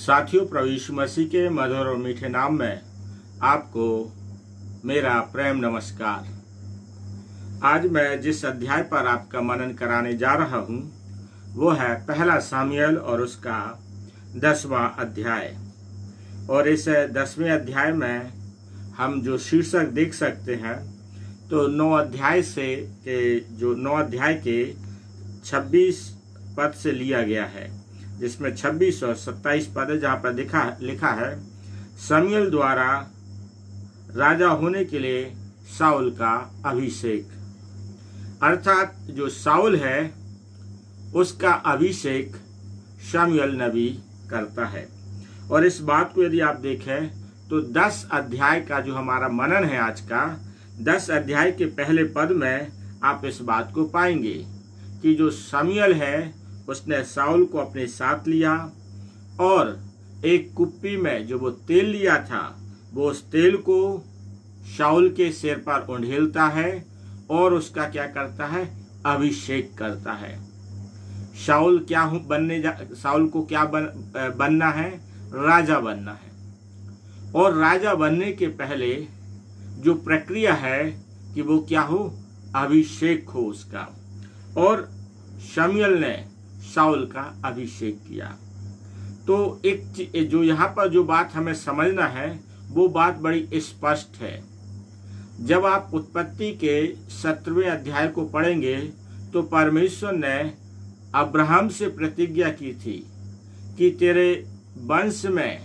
साथियों, प्रभु यीशु मसीह के मधुर और मीठे नाम में आपको मेरा प्रेम नमस्कार। आज मैं जिस अध्याय पर आपका मनन कराने जा रहा हूँ वो है पहला सामुएल और उसका 10वां अध्याय। और इस 10वें अध्याय में हम जो शीर्षक देख सकते हैं तो 9 अध्याय के 26 पद से लिया गया है, जिसमें 26 और 27 पद है, जहाँ पर लिखा है शमूएल द्वारा राजा होने के लिए शाऊल का अभिषेक। अर्थात जो शाऊल है उसका अभिषेक शमूएल नबी करता है। और इस बात को यदि आप देखें तो 10 अध्याय का जो हमारा मनन है आज का, 10 अध्याय के पहले पद में आप इस बात को पाएंगे कि जो शमूएल है उसने शाऊल को अपने साथ लिया और एक कुप्पी में जो वो तेल लिया था वो उस तेल को शाऊल के सिर पर उंडेलता है और उसका क्या करता है, अभिषेक करता है। शाऊल को क्या बनना है, राजा बनना है। और राजा बनने के पहले जो प्रक्रिया है कि वो क्या हो, अभिषेक हो उसका। और शमूएल ने शाऊल का अभिषेक किया। तो एक जो यहाँ पर जो बात हमें समझना है वो बात बड़ी स्पष्ट है। जब आप उत्पत्ति के 17वें अध्याय को पढ़ेंगे तो परमेश्वर ने अब्राहम से प्रतिज्ञा की थी कि तेरे वंश में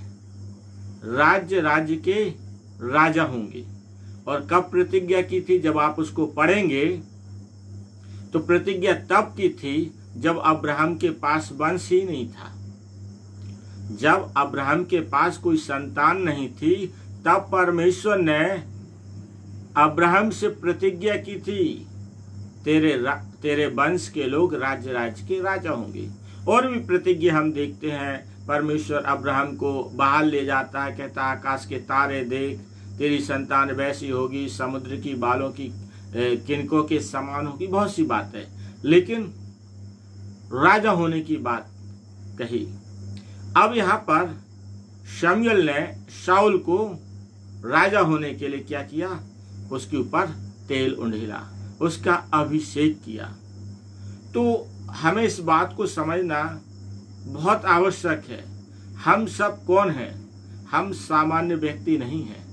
राज्य के राजा होंगे। और कब प्रतिज्ञा की थी, जब आप उसको पढ़ेंगे तो प्रतिज्ञा तब की थी जब अब्राहम के पास वंश ही नहीं था। जब अब्राहम के पास कोई संतान नहीं थी तब परमेश्वर ने अब्राहम से प्रतिज्ञा की थी तेरे वंश के लोग राज्य के राजा होंगे। और भी प्रतिज्ञा हम देखते हैं, परमेश्वर अब्राहम को बाहर ले जाता है, कहता है आकाश के तारे देख, तेरी संतान वैसी होगी, समुद्र की बालों की किनकों के समान होगी। बहुत सी बात है, लेकिन राजा होने की बात कही। अब यहाँ पर शमूएल ने शाऊल को राजा होने के लिए क्या किया, उसके ऊपर तेल उंडेला, उसका अभिषेक किया। तो हमें इस बात को समझना बहुत आवश्यक है। हम सब कौन हैं? हम सामान्य व्यक्ति नहीं हैं।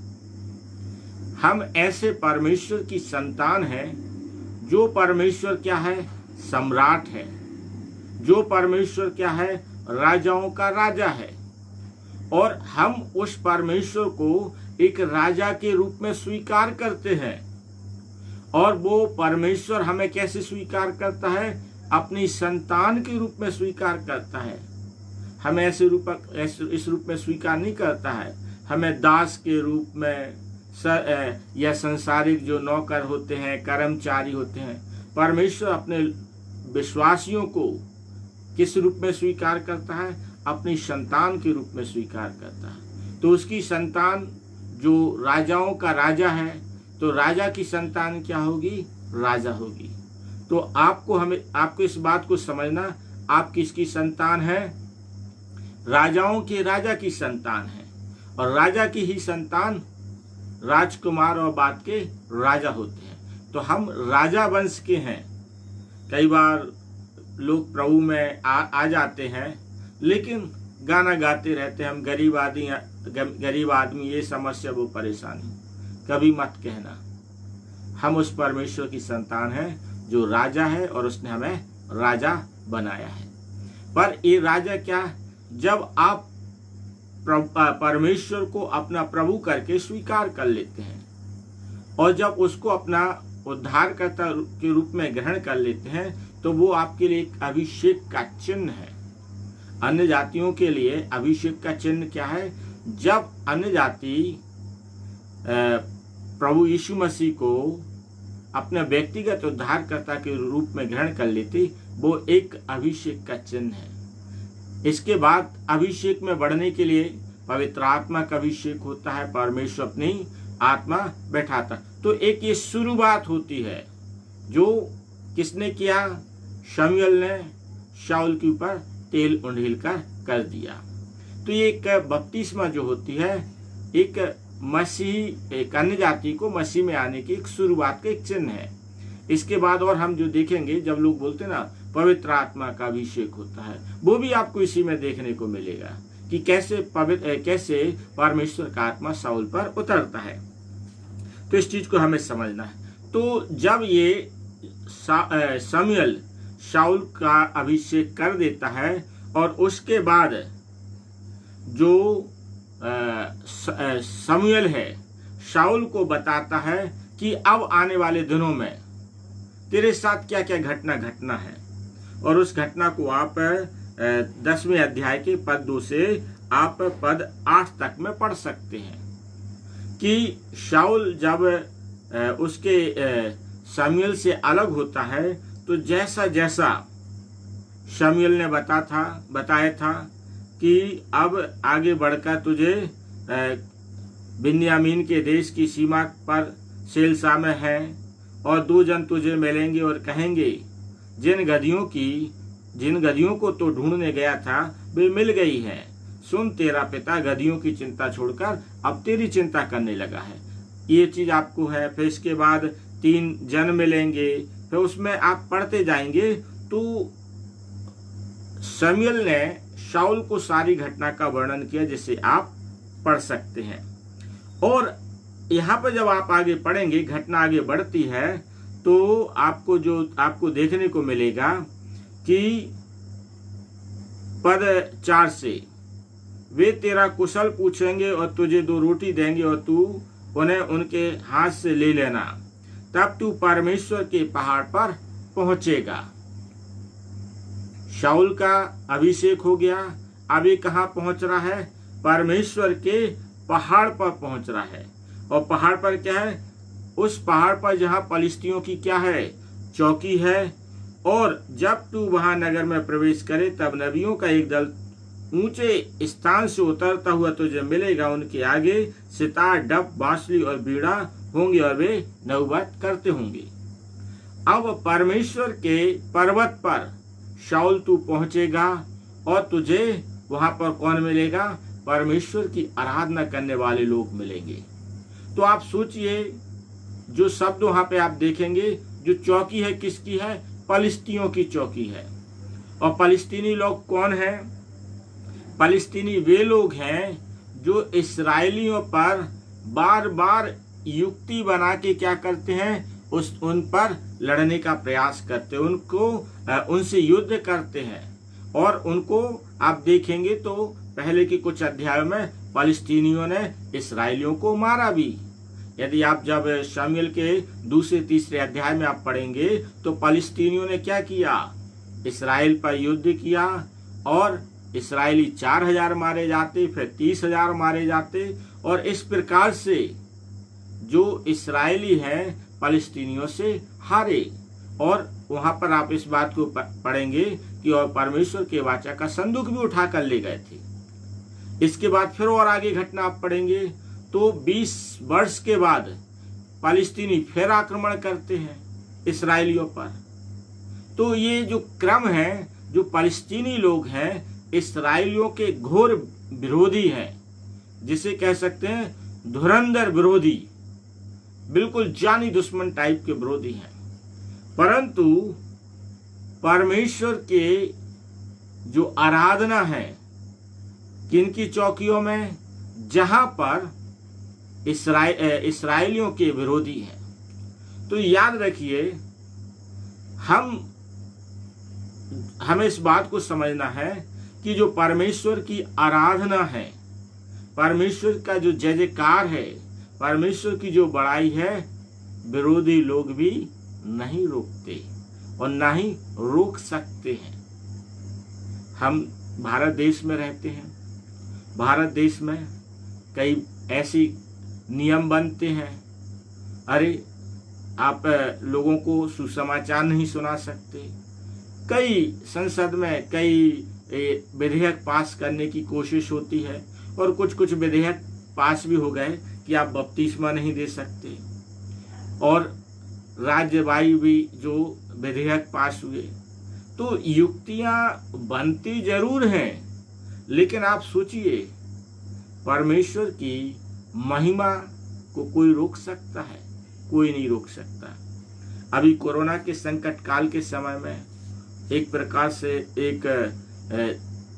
हम ऐसे परमेश्वर की संतान हैं जो परमेश्वर क्या है, सम्राट है। जो परमेश्वर क्या है, राजाओं का राजा है। और हम उस परमेश्वर को एक राजा के रूप में स्वीकार करते हैं। और वो परमेश्वर हमें कैसे स्वीकार करता है, अपनी संतान के रूप में स्वीकार करता है। हमें इस रूप में स्वीकार नहीं करता है। हमें दास के रूप में या संसारिक जो नौकर होते हैं, कर्मचारी होते हैं। परमेश्वर अपने विश्वासियों को किस रूप में स्वीकार करता है, अपनी संतान के रूप में स्वीकार करता है। तो उसकी संतान जो राजाओं का राजा है, तो राजा की संतान क्या होगी, राजा होगी। तो आपको इस बात को समझना, आप किसकी संतान है, राजाओं के राजा की संतान है। और राजा की ही संतान राजकुमार और बाद के राजा होते हैं। तो हम राजा वंश के हैं। कई बार लोग प्रभु में आ जाते हैं, लेकिन गाना गाते रहते हैं, हम गरीब आदमी, ये समस्या वो परेशानी। कभी मत कहना। हम उस परमेश्वर की संतान हैं जो राजा है और उसने हमें राजा बनाया है। पर ये राजा क्या, जब आप परमेश्वर को अपना प्रभु करके स्वीकार कर लेते हैं और जब उसको अपना उद्धारकर्ता के रूप में ग्रहण कर लेते हैं, तो वो आपके लिए एक अभिषेक का चिन्ह है। अन्य जातियों के लिए अभिषेक का चिन्ह क्या है, जब अन्य जाति प्रभु यीशु मसीह को अपने व्यक्तिगत उद्धारकर्ता के रूप में ग्रहण कर लेती, वो एक अभिषेक का चिन्ह है। इसके बाद अभिषेक में बढ़ने के लिए पवित्र आत्मा का अभिषेक होता है, परमेश्वर अपनी आत्मा बैठाता। तो एक ये शुरुआत होती है जो किसने किया, शमूएल ने शाऊल के ऊपर तेल उंडेल कर दिया। तो ये एक बपतिस्मा जो होती है एक मसीह, एक अन्य जाति को मसीह में आने की एक शुरुआत का एक चिन्ह है। इसके बाद और हम जो देखेंगे, जब लोग बोलते हैं ना पवित्र आत्मा का अभिषेक होता है, वो भी आपको इसी में देखने को मिलेगा कि कैसे परमेश्वर का आत्मा शाऊल पर उतरता है। तो इस चीज को हमें समझना है। तो जब ये शमूएल शाऊल का अभिषेक कर देता है और उसके बाद जो शमूएल है शाऊल को बताता है कि अब आने वाले दिनों में तेरे साथ क्या क्या घटना है, और उस घटना को आप 10वें अध्याय के पद 2 से आप पद 8 तक में पढ़ सकते हैं कि शाऊल जब उसके शमूएल से अलग होता है तो जैसा जैसा शमूएल ने बताया था कि अब आगे बढ़कर तुझे बिन्यामीन के देश की सीमा पर सेलसा में है, और 2 जन तुझे मिलेंगे और कहेंगे जिन गधियों को तो ढूंढने गया था वे मिल गई है। सुन, तेरा पिता गधियों की चिंता छोड़कर अब तेरी चिंता करने लगा है। ये चीज आपको है। फिर इसके बाद 3 जन मिलेंगे, फिर उसमें आप पढ़ते जाएंगे। तो शमूएल ने शाऊल को सारी घटना का वर्णन किया जिसे आप पढ़ सकते हैं। और यहाँ पर जब आप आगे पढ़ेंगे, घटना आगे बढ़ती है, तो आपको देखने को मिलेगा कि पद 4 से वे तेरा कुशल पूछेंगे और तुझे 2 रोटी देंगे और तू उन्हें उनके हाथ से ले लेना, तब तू परमेश्वर के पहाड़ पर पहुंचेगा। शाऊल का अभिषेक हो गया, अब ये कहाँ पहुंच रहा है? परमेश्वर के पहाड़ पर पहुंच रहा है। और पहाड़ पर क्या है? उस पहाड़ पर जहाँ पलिश्तियों की क्या है? चौकी है। और जब तू वहां नगर में प्रवेश करे तब नबियों का एक दल ऊंचे स्थान से उतरता हुआ तुझे मिलेगा। उनके आगे सितार, डफ, बांसुरी और बीड़ा होंगे और वे नौबत करते होंगे। अब परमेश्वर के पर्वत पर शाऊल तू पहुंचेगा और तुझे वहां पर कौन मिलेगा? परमेश्वर की आराधना करने वाले लोग मिलेंगे। तो आप सोचिए, जो शब्द वहां पे आप देखेंगे, जो चौकी है किसकी है? पलिश्तियों की चौकी है। और पलिश्तीनी लोग कौन हैं? पलिश्तीनी वे लोग हैं जो इस्राएलियों पर बार बार युक्ति बना के क्या करते हैं? उन पर लड़ने का प्रयास करते हैं, उनसे युद्ध करते हैं। और उनको आप देखेंगे तो पहले के कुछ अध्यायों में पलिश्तीनियों ने इस्राएलियों को मारा भी। यदि आप जब शमूएल के 2-3 अध्याय में आप पढ़ेंगे तो पलिश्तीनियों ने क्या किया? इस्राएल पर युद्ध किया और इस्राएली 4000 मारे जाते, फिर 30,000 मारे जाते। और इस प्रकार से जो इस्राएली हैं पलिश्तीनियों से हारे। और वहां पर आप इस बात को पढ़ेंगे कि और परमेश्वर के वाचा का संदूक भी उठा कर ले गए थे। इसके बाद फिर और आगे घटना आप पढ़ेंगे तो 20 वर्ष के बाद पलिश्तीनी फिर आक्रमण करते हैं इस्राएलियों पर। तो ये जो क्रम है, जो पलिश्तीनी लोग हैं इस्राएलियों के घोर विरोधी हैं, जिसे कह सकते हैं धुरंधर विरोधी, बिल्कुल जानी दुश्मन टाइप के विरोधी हैं। परंतु परमेश्वर के जो आराधना है किनकी चौकियों में? जहां पर इस्राएलियों के विरोधी हैं। तो याद रखिए, हमें इस बात को समझना है कि जो परमेश्वर की आराधना है, परमेश्वर का जो जय जयकार है, परमेश्वर की जो बड़ाई है, विरोधी लोग भी नहीं रोकते और ना ही रोक सकते हैं। हम भारत देश में रहते हैं। भारत देश में कई ऐसी नियम बनते हैं, अरे आप लोगों को सुसमाचार नहीं सुना सकते। कई संसद में कई विधेयक पास करने की कोशिश होती है और कुछ विधेयक पास भी हो गए कि आप बपतिस्मा नहीं दे सकते। और राज्यवाही भी जो विधेयक पास हुए। तो युक्तियां बनती जरूर हैं, लेकिन आप सोचिए, परमेश्वर की महिमा को कोई रोक सकता है? कोई नहीं रोक सकता। अभी कोरोना के संकट काल के समय में एक प्रकार से एक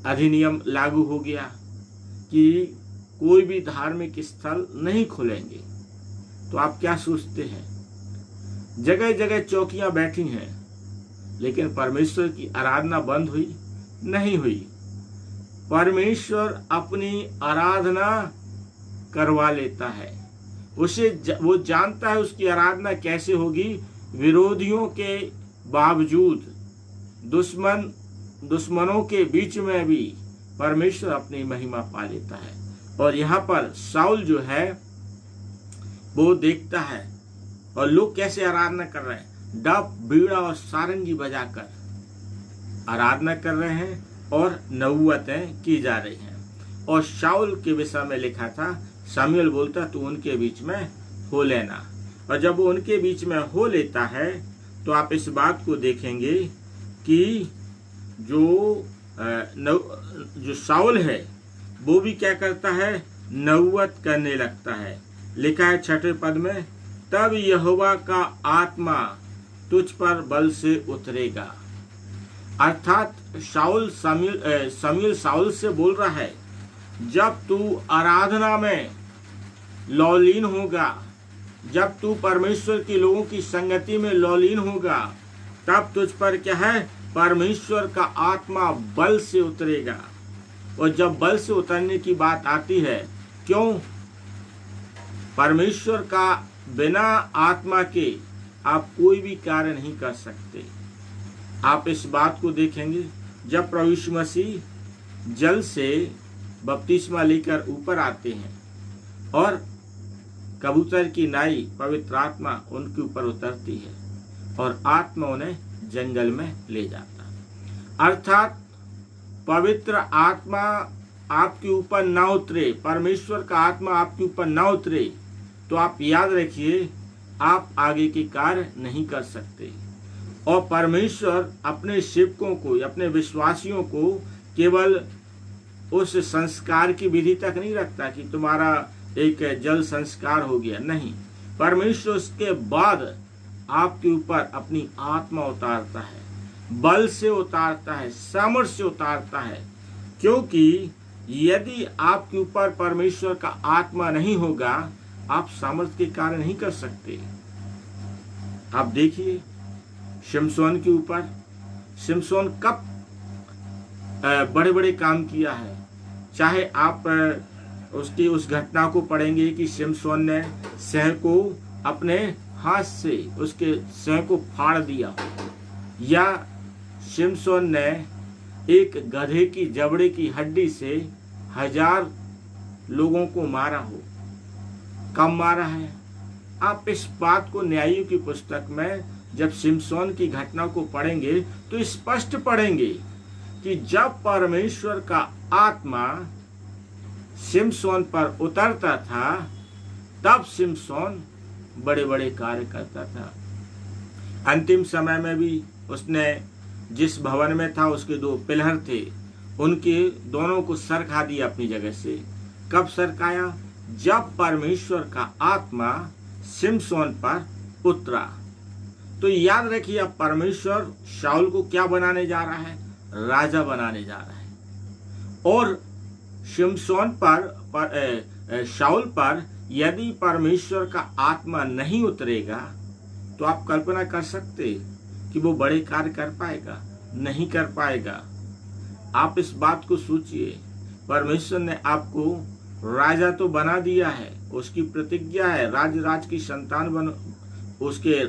अधिनियम लागू हो गया कि कोई भी धार्मिक स्थल नहीं खुलेंगे। तो आप क्या सोचते हैं? जगह जगह चौकियां बैठी हैं, लेकिन परमेश्वर की आराधना बंद हुई? नहीं हुई। परमेश्वर अपनी आराधना करवा लेता है। वो जानता है उसकी आराधना कैसे होगी। विरोधियों के बावजूद, दुश्मनों के बीच में भी परमेश्वर अपनी महिमा पा लेता है। और यहाँ पर शाऊल जो है वो देखता है और लोग कैसे आराधना कर रहे हैं, डफ, बीड़ा और सारंगी बजाकर आराधना कर रहे हैं और नबूवतें की जा रही हैं। और शाऊल के विषय में लिखा था, शमूएल बोलता तू उनके बीच में हो लेना। और जब वो उनके बीच में हो लेता है तो आप इस बात को देखेंगे कि जो शाऊल है वो भी क्या करता है, नबूवत करने लगता है। लिखा है 6वें पद में, तब यहोवा का आत्मा तुझ पर बल से उतरेगा। अर्थात शमूएल शाऊल से बोल रहा है, जब तू आराधना में लौलीन होगा, जब तू परमेश्वर के लोगों की संगति में लौलीन होगा, तब तुझ पर क्या है, परमेश्वर का आत्मा बल से उतरेगा। और जब बल से उतरने की बात आती है, क्यों? परमेश्वर का बिना आत्मा के आप कोई भी कार्य नहीं कर सकते। आप इस बात को देखेंगे, जब प्रभु यीशु मसीह जल से बपतिस्मा लेकर ऊपर आते हैं और कबूतर की नाई पवित्र आत्मा उनके ऊपर उतरती है और आत्मा उन्हें जंगल में ले जाता। अर्थात पवित्र आत्मा आपके ऊपर ना उतरे, परमेश्वर का आत्मा आपके ऊपर ना उतरे, तो आप याद रखिए आप आगे के कार्य नहीं कर सकते। और परमेश्वर अपने सेवकों को, अपने विश्वासियों को केवल उस संस्कार की विधि तक नहीं रखता कि तुम्हारा एक जल संस्कार हो गया, नहीं। परमेश्वर उसके बाद आपके ऊपर अपनी आत्मा उतारता है, बल से उतारता है, सामर्थ्य से उतारता है। क्योंकि यदि आपके ऊपर परमेश्वर का आत्मा नहीं होगा, आप सामर्थ्य के कार्य नहीं कर सकते। आप देखिए शिमशोन के ऊपर, शिमशोन कब बड़े बड़े काम किया है। चाहे आप उसकी उस घटना को पढ़ेंगे कि शिमशोन ने सिंह को अपने हाथ से उसके सिंह को फाड़ दिया, या शिमशोन ने एक गधे की जबड़े की हड्डी से 1000 लोगों को मारा हो। कब मारा है? आप इस बात को न्यायियों की पुस्तक में जब शिमशोन की घटना को पढ़ेंगे तो स्पष्ट पढ़ेंगे कि जब परमेश्वर का आत्मा शिमशोन पर उतरता था, तब शिमशोन बड़े बड़े कार्य करता था। अंतिम समय में भी उसने जिस भवन में था, उसके 2 पिलर थे, उनके दोनों को सरका दिया अपनी जगह से। कब सरकाया? जब परमेश्वर का आत्मा शिमशोन पर उतरा। तो याद रखिए, अब परमेश्वर शाऊल को क्या बनाने जा रहा है? राजा बनाने जा रहा है। और शिमशोन पर शाऊल पर यदि परमेश्वर का आत्मा नहीं उतरेगा तो आप कल्पना कर सकते कि वो बड़े कार्य कर पाएगा? नहीं कर पाएगा। आप इस बात को सोचिए, परमेश्वर ने आपको राजा तो बना दिया है, उसकी प्रतिज्ञा है राज की संतान बनो, उसके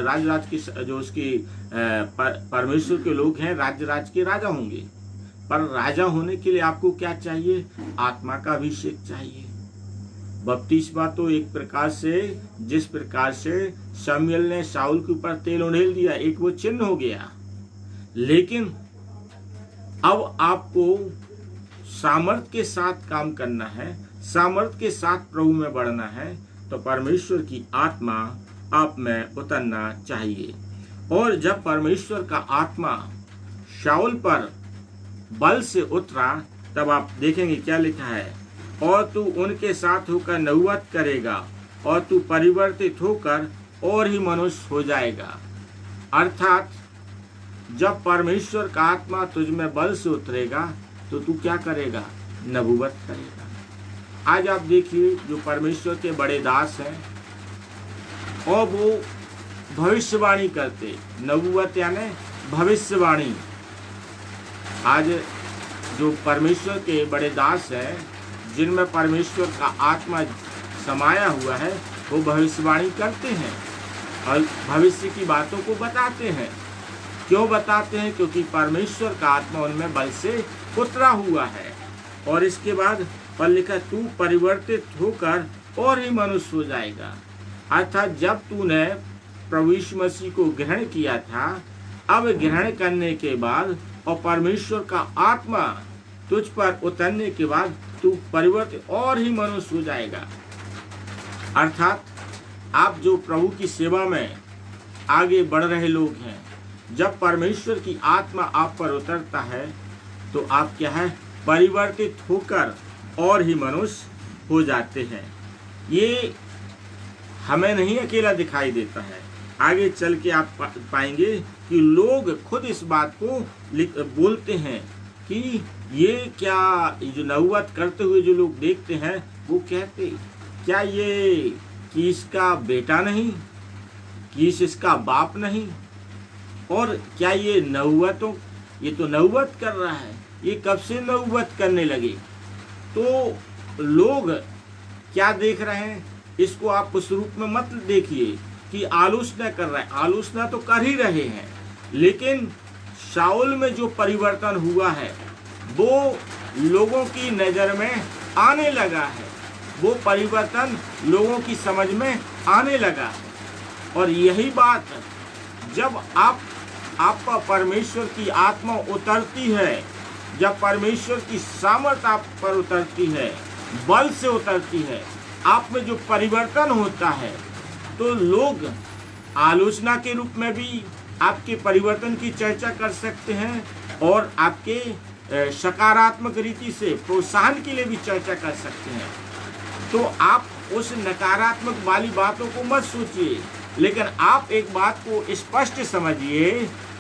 राज की जो उसकी परमेश्वर के लोग हैं राज के राजा होंगे। पर राजा होने के लिए आपको क्या चाहिए? आत्मा का अभिषेक चाहिए। बपतिस्मा तो एक प्रकार से, जिस प्रकार से शमूएल ने शाऊल के ऊपर तेल उंडेल दिया, एक वो चिन्ह हो गया। लेकिन अब आपको सामर्थ के साथ काम करना है, सामर्थ के साथ प्रभु में बढ़ना है, तो परमेश्वर की आत्मा आप में उतरना चाहिए। और जब परमेश्वर का आत्मा शाऊल पर बल से उतरा, तब आप देखेंगे क्या लिखा है, और तू उनके साथ होकर नबूवत करेगा और तू परिवर्तित होकर और ही मनुष्य हो जाएगा। अर्थात जब परमेश्वर का आत्मा तुझ में बल से उतरेगा तो तू क्या करेगा, नबूवत करेगा। आज आप देखिए जो परमेश्वर के बड़े दास हैं और वो भविष्यवाणी करते, नबूवत यानी भविष्यवाणी। आज जो परमेश्वर के बड़े दास हैं जिनमें परमेश्वर का आत्मा समाया हुआ है, वो भविष्यवाणी करते हैं और भविष्य की बातों को बताते हैं। क्यों बताते हैं? क्योंकि परमेश्वर का आत्मा उनमें बल से उतरा हुआ है। और इसके बाद पर लिखा, तू परिवर्तित होकर और ही मनुष्य हो जाएगा। अर्थात जब तूने प्रभु यीशु मसीह को ग्रहण किया था, अब ग्रहण करने के बाद और परमेश्वर का आत्मा तुझ पर उतरने के बाद तू परिवर्तित और ही मनुष्य हो जाएगा। अर्थात आप जो प्रभु की सेवा में आगे बढ़ रहे लोग हैं, जब परमेश्वर की आत्मा आप पर उतरता है तो आप क्या है, परिवर्तित होकर और ही मनुष्य हो जाते हैं। ये हमें नहीं अकेला दिखाई देता है, आगे चल के आप पाएंगे कि लोग खुद इस बात को बोलते हैं कि ये क्या, जो नबूवत करते हुए जो लोग देखते हैं वो कहते, क्या ये कि इसका बेटा नहीं, कि इसका बाप नहीं, और क्या ये नबूवतों, ये तो नबूवत कर रहा है, ये कब से नबूवत करने लगे। तो लोग क्या देख रहे हैं, इसको आप उस रूप में मत देखिए कि आलोचना कर रहा है। आलोचना तो कर ही रहे हैं, लेकिन शाऊल में जो परिवर्तन हुआ है वो लोगों की नज़र में आने लगा है, वो परिवर्तन लोगों की समझ में आने लगा है। और यही बात जब आप पर परमेश्वर की आत्मा उतरती है, जब परमेश्वर की सामर्थ आप पर उतरती है, बल से उतरती है, आप में जो परिवर्तन होता है, तो लोग आलोचना के रूप में भी आपके परिवर्तन की चर्चा कर सकते हैं और आपके सकारात्मक रीति से प्रोत्साहन के लिए भी चर्चा कर सकते हैं। तो आप उस नकारात्मक वाली बातों को मत सोचिए, लेकिन आप एक बात को स्पष्ट समझिए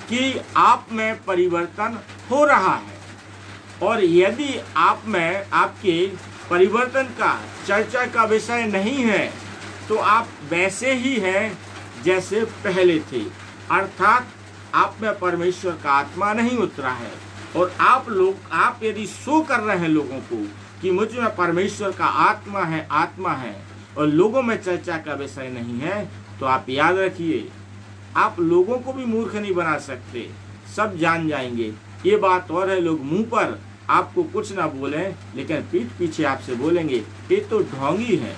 कि आप में परिवर्तन हो रहा है। और यदि आप में आपके परिवर्तन का चर्चा का विषय नहीं है तो आप वैसे ही हैं जैसे पहले थे। अर्थात आप में परमेश्वर का आत्मा नहीं उतरा है। और आप यदि शो कर रहे हैं लोगों को कि मुझ में परमेश्वर का आत्मा है और लोगों में चर्चा का विषय नहीं है, तो आप याद रखिए, आप लोगों को भी मूर्ख नहीं बना सकते, सब जान जाएंगे। ये बात और है, लोग मुंह पर आपको कुछ ना बोलें, लेकिन पीठ पीछे आपसे बोलेंगे ये तो ढोंगी है,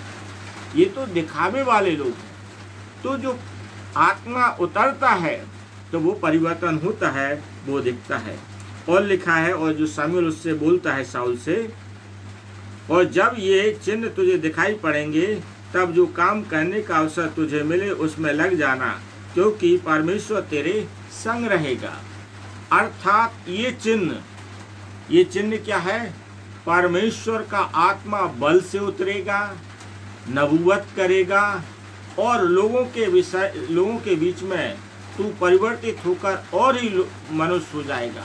ये तो दिखावे वाले लोग हैं। तो जो आत्मा उतरता है तो वो परिवर्तन होता है, वो दिखता है। और लिखा है, और जो शमूएल उससे बोलता है शाऊल से, और जब ये चिन्ह तुझे दिखाई पड़ेंगे तब जो काम करने का अवसर तुझे मिले उसमें लग जाना, क्योंकि परमेश्वर तेरे संग रहेगा। अर्थात ये चिन्ह क्या है? परमेश्वर का आत्मा बल से उतरेगा, नबूवत करेगा और लोगों के बीच में तू परिवर्तित होकर और ही मनुष्य हो जाएगा।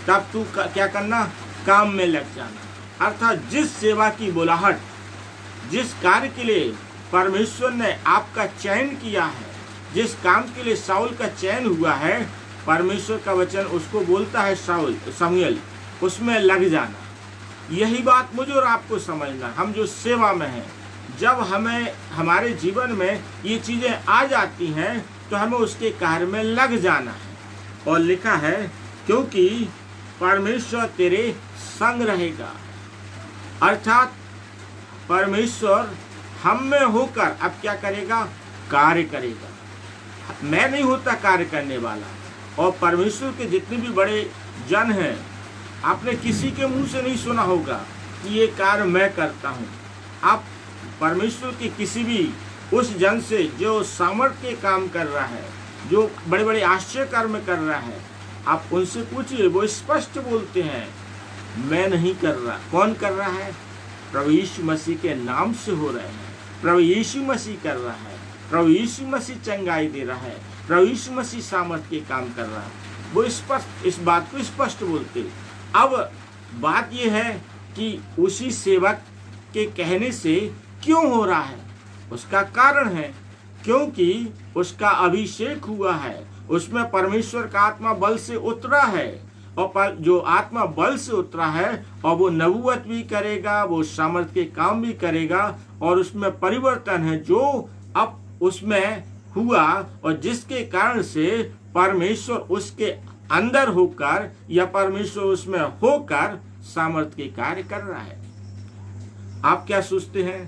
तब तू क्या करना? काम में लग जाना। अर्थात जिस सेवा की बुलाहट, जिस कार्य के लिए परमेश्वर ने आपका चयन किया है, जिस काम के लिए शाऊल का चयन हुआ है, परमेश्वर का वचन उसको बोलता है शमूएल, उसमें लग जाना। यही बात मुझे और आपको समझना। हम जो सेवा में हैं, जब हमें हमारे जीवन में ये चीज़ें आ जाती हैं तो हमें उसके कार्य में लग जाना है। और लिखा है, क्योंकि परमेश्वर तेरे संग रहेगा। अर्थात परमेश्वर हम में होकर अब क्या करेगा? कार्य करेगा। मैं नहीं होता कार्य करने वाला। और परमेश्वर के जितने भी बड़े जन हैं, आपने किसी के मुंह से नहीं सुना होगा कि ये कार्य मैं करता हूँ। आप परमेश्वर के किसी भी उस जन से जो सामर्थ्य के काम कर रहा है, जो बड़े बड़े आश्चर्य कर्म कर रहा है, आप उनसे पूछिए, वो स्पष्ट बोलते हैं मैं नहीं कर रहा। कौन कर रहा है? प्रभु यीशु मसीह के नाम से हो रहे हैं। प्रभु यीशु मसीह कर रहा है। प्रभु यीशु मसीह चंगाई दे रहा है। प्रभु यीशु मसीह सामर्थ के काम कर रहा है। वो स्पष्ट इस बात को स्पष्ट बोलते। अब बात यह है कि उसी सेवक के कहने से क्यों हो रहा है? उसका कारण है क्योंकि उसका अभिषेक हुआ है, उसमें परमेश्वर का आत्मा बल से उतरा है, और जो आत्मा बल से उतरा है और वो नबूवत भी करेगा, वो सामर्थ के काम भी करेगा, और उसमें परिवर्तन है जो अब उसमें हुआ, और जिसके कारण से परमेश्वर उसके अंदर होकर या परमेश्वर उसमें होकर सामर्थ के कार्य कर रहा है। आप क्या सोचते हैं?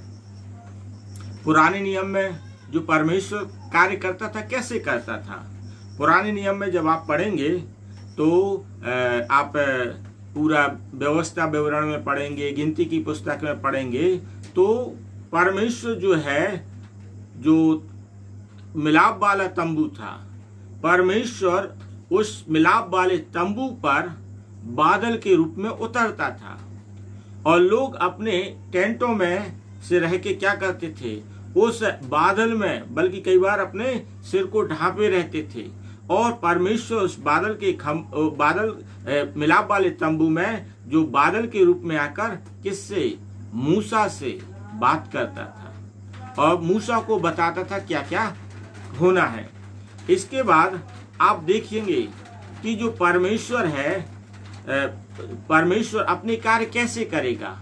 पुराने नियम में जो परमेश्वर कार्य करता था कैसे करता था? पुराने नियम में जब आप पढ़ेंगे तो आप पूरा व्यवस्था विवरण में पढ़ेंगे, गिनती की पुस्तक में पढ़ेंगे, तो परमेश्वर जो है, जो मिलाप वाला तंबू था, परमेश्वर उस मिलाप वाले तंबू पर बादल के रूप में उतरता था, और लोग अपने टेंटों में से रह के क्या करते थे? उस बादल में, बल्कि कई बार अपने सिर को ढांपे रहते थे, और परमेश्वर उस बादल के मिलाप वाले तंबू में जो बादल के रूप में आकर किससे? मूसा से बात करता था और मूसा को बताता था क्या क्या होना है। इसके बाद आप देखेंगे कि जो परमेश्वर है, परमेश्वर अपने कार्य कैसे करेगा।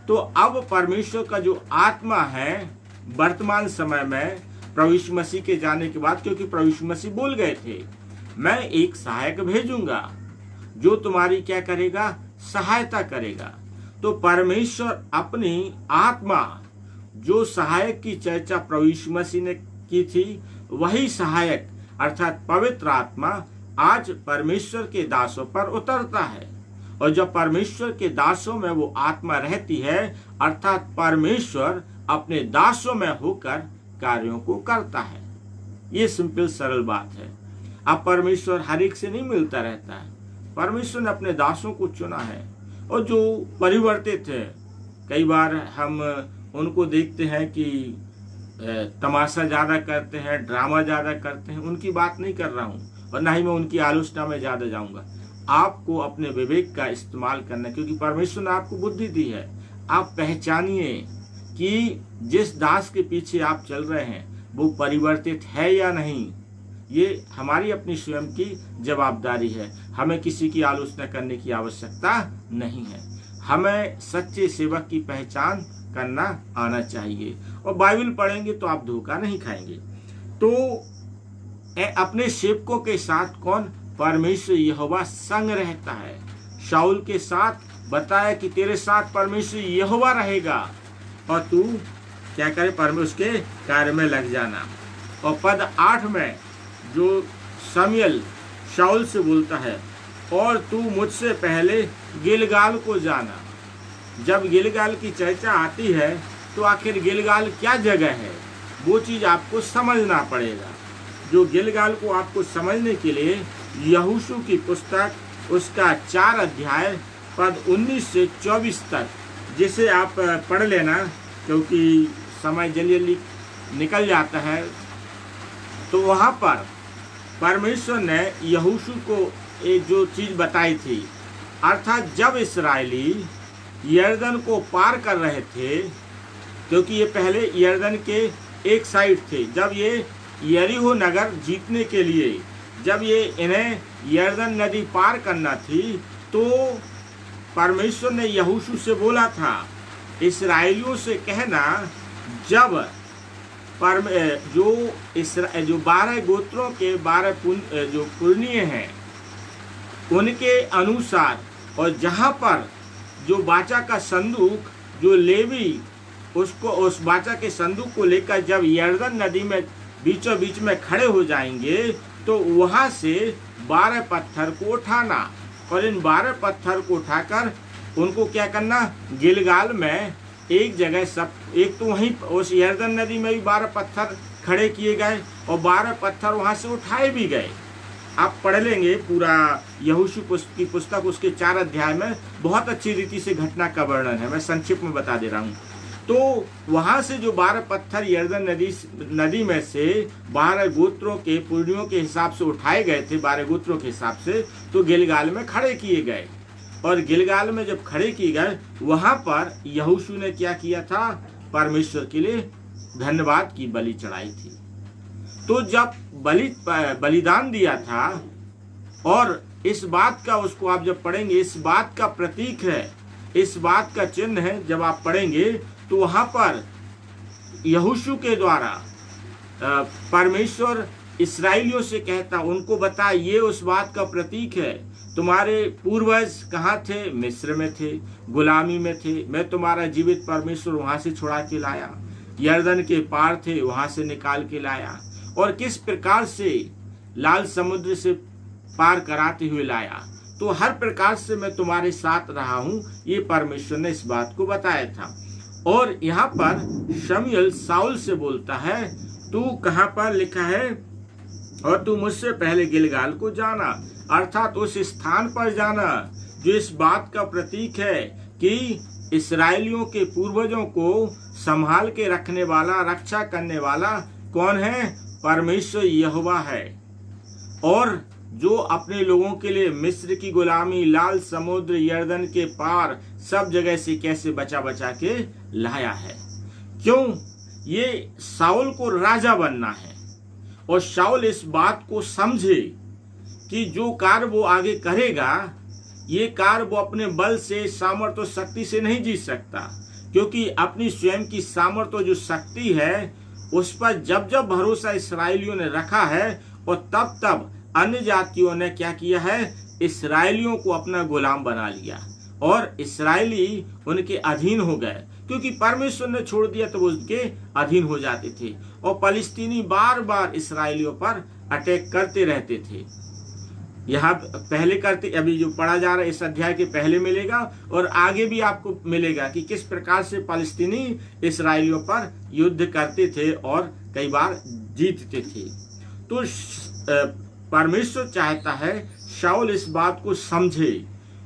तो अब परमेश्वर का जो आत्मा है वर्तमान समय में प्रभु यीशु मसीह के जाने के बाद, क्योंकि प्रभु यीशु मसीह बोल गए थे, मैं एक सहायक भेजूंगा जो तुम्हारी क्या करेगा? सहायता करेगा। तो परमेश्वर अपनी आत्मा, जो सहायक की चर्चा प्रभु यीशु मसीह ने की थी, वही सहायक अर्थात पवित्र आत्मा आज परमेश्वर के दासों पर उतरता है, और जब परमेश्वर के दासों में वो आत्मा रहती है, अर्थात परमेश्वर अपने दासों में होकर कार्यों को करता है। ये सिंपल सरल बात है। अब परमेश्वर हर एक से नहीं मिलता रहता है, परमेश्वर ने अपने दासों को चुना है, और जो परिवर्तित है, कई बार हम उनको देखते हैं कि तमाशा ज्यादा करते हैं, ड्रामा ज्यादा करते हैं, उनकी बात नहीं कर रहा हूँ, और ना ही मैं उनकी आलोचना में ज्यादा जाऊंगा। आपको अपने विवेक का इस्तेमाल करना, क्योंकि परमेश्वर ने आपको बुद्धि दी है। आप पहचानिए कि जिस दास के पीछे आप चल रहे हैं वो परिवर्तित है या नहीं। ये हमारी अपनी स्वयं की जवाबदारी है। हमें किसी की आलोचना करने की आवश्यकता नहीं है। हमें सच्चे सेवक की पहचान करना आना चाहिए, और बाइबल पढ़ेंगे तो आप धोखा नहीं खाएंगे। तो अपने सेवकों के साथ कौन? परमेश्वर यहोवा संग रहता है। शाऊल के साथ बताया कि तेरे साथ परमेश्वर यहोवा रहेगा, और तू क्या करे? परमेश्वर के कार्य में लग जाना। और पद 8 में जो शमूएल शाऊल से बोलता है, और तू मुझसे पहले गिलगाल को जाना। जब गिलगाल की चर्चा आती है तो आखिर गिलगाल क्या जगह है, वो चीज आपको समझना पड़ेगा। जो गिलगाल को आपको समझने के लिए यहोशू की पुस्तक उसका 4 अध्याय पद 19 से 24 तक, जिसे आप पढ़ लेना, क्योंकि समय जल्दी जल्दी निकल जाता है। तो वहाँ पर परमेश्वर ने यहोशू को एक जो चीज बताई थी, अर्थात जब इस्राएली यरदन को पार कर रहे थे, क्योंकि ये पहले यरदन के एक साइड थे, जब ये यरीहो नगर जीतने के लिए जब ये इन्हें यरदन नदी पार करना थी, तो परमेश्वर ने यहोशू से बोला था, इस्राएलियों से कहना, जब जो 12 गोत्रों के 12 जो पुरनिये हैं उनके अनुसार, और जहाँ पर जो वाचा का संदूक, जो लेवी उसको उस वाचा के संदूक को लेकर जब यरदन नदी में बीचों बीच में खड़े हो जाएंगे, तो वहाँ से 12 पत्थर को उठाना, और इन 12 पत्थर को उठाकर उनको क्या करना? गिलगाल में एक जगह सब, एक तो वहीं उस यरदन नदी में भी 12 पत्थर खड़े किए गए, और 12 पत्थर वहाँ से उठाए भी गए, आप पढ़ लेंगे पूरा यहोशू की पुस्तक, उसके 4 अध्याय में बहुत अच्छी रीति से घटना का वर्णन है। मैं संक्षिप्त में बता दे रहा हूँ। तो वहां से जो 12 पत्थर यर्दन नदी में से 12 गोत्रों के पुरनियों के हिसाब से उठाए गए थे, 12 गोत्रों के हिसाब से, तो गिलगाल में खड़े किए गए। और गिलगाल में जब खड़े किए गए, वहां पर यहोशू ने क्या किया था? परमेश्वर के लिए धन्यवाद की बलि चढ़ाई थी। तो जब बलिदान दिया था, और इस बात का, उसको आप जब पढ़ेंगे, इस बात का प्रतीक है, इस बात का चिन्ह है। जब आप पढ़ेंगे तो वहां पर यहोशू के द्वारा परमेश्वर इस्राएलियों से कहता, उनको बता, ये उस बात का प्रतीक है, तुम्हारे पूर्वज कहाँ थे? मिस्र में थे, गुलामी में थे। मैं तुम्हारा जीवित परमेश्वर वहां से छुड़ा के लाया, यर्दन के पार थे, वहां से निकाल के लाया, और किस प्रकार से लाल समुद्र से पार कराते हुए लाया। तो हर प्रकार से मैं तुम्हारे साथ रहा हूं, ये परमेश्वर ने इस बात को बताया था। और यहाँ पर शमूएल साउल से बोलता है, तू कहाँ पर लिखा है? और तू मुझसे पहले गिलगाल को जाना, अर्थात उस स्थान पर जाना जो इस बात का प्रतीक है कि इस्राएलियों के पूर्वजों को संभाल के रखने वाला, रक्षा करने वाला कौन है? परमेश्वर यहोवा है। और जो अपने लोगों के लिए मिस्र की गुलामी, लाल समुद्र, यर्दन के पार, सब जगह से कैसे बचा बचा के लाया है। क्यों? ये शाऊल को राजा बनना है, और शाऊल इस बात को समझे कि जो कार्य वो आगे करेगा, ये कार्य वो अपने बल से, सामर्थ्य और शक्ति से नहीं जीत सकता, क्योंकि अपनी स्वयं की सामर्थ्य और जो शक्ति है, उस पर जब जब भरोसा इस्राएलियों ने रखा है, और तब तब अन्य जातियों ने क्या किया है? इस्राएलियों को अपना गुलाम बना लिया, और इस्राएली उनके अधीन हो गए, क्योंकि परमेश्वर ने छोड़ दिया तो वो उनके अधीन हो जाते थे। और फलिस्तीनी बार बार इस्राएलियों पर अटैक करते रहते थे। यहाँ पहले करते, अभी जो पढ़ा जा रहा है इस अध्याय के पहले मिलेगा, और आगे भी आपको मिलेगा कि किस प्रकार से फलिस्तीनी इस्राएलियों पर युद्ध करते थे और कई बार जीतते थे। तो परमेश्वर चाहता है शाऊल इस बात को समझे,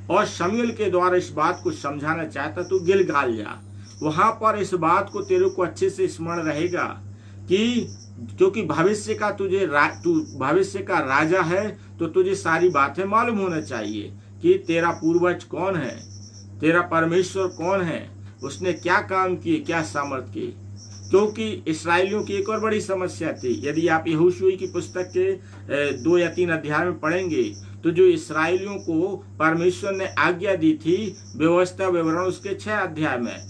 और शमूएल के द्वारा इस बात को समझाना चाहता। तू गिलगाल जा, वहां पर इस बात को तेरे को अच्छे से स्मरण रहेगा कि क्योंकि भविष्य का तू भविष्य का राजा है, तो तुझे सारी बातें मालूम होना चाहिए कि तेरा पूर्वज कौन है, तेरा परमेश्वर कौन है, उसने क्या काम किए, क्या सामर्थ किए। क्योंकि इस्राएलियों की एक और बड़ी समस्या थी। यदि आप यहोशू की पुस्तक के 2 या 3 अध्याय में पढ़ेंगे, तो जो इस्राएलियों को परमेश्वर ने आज्ञा दी थी, व्यवस्था विवरण उसके 6 अध्याय में,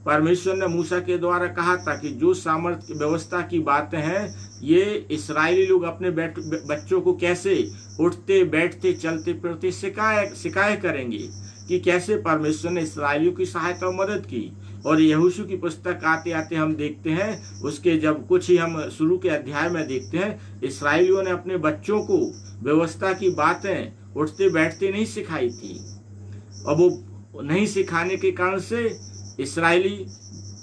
परमेश्वर ने मूसा के द्वारा कहा था कि जो सामर्थ्य व्यवस्था की बातें हैं, ये इस्राएली लोग अपने बच्चों को कैसे उठते, बैठते, चलते फिरते सिखाया करेंगे, कि कैसे परमेश्वर ने इस्राएलियों की सहायता और मदद की। और यहोशू की पुस्तक आते आते हम देखते हैं, उसके जब कुछ ही हम शुरू के अध्याय में देखते हैं, इस्राएलियों ने अपने बच्चों को व्यवस्था की बातें उठते बैठते नहीं सिखाई थी, और वो नहीं सिखाने के कारण से इस्राएली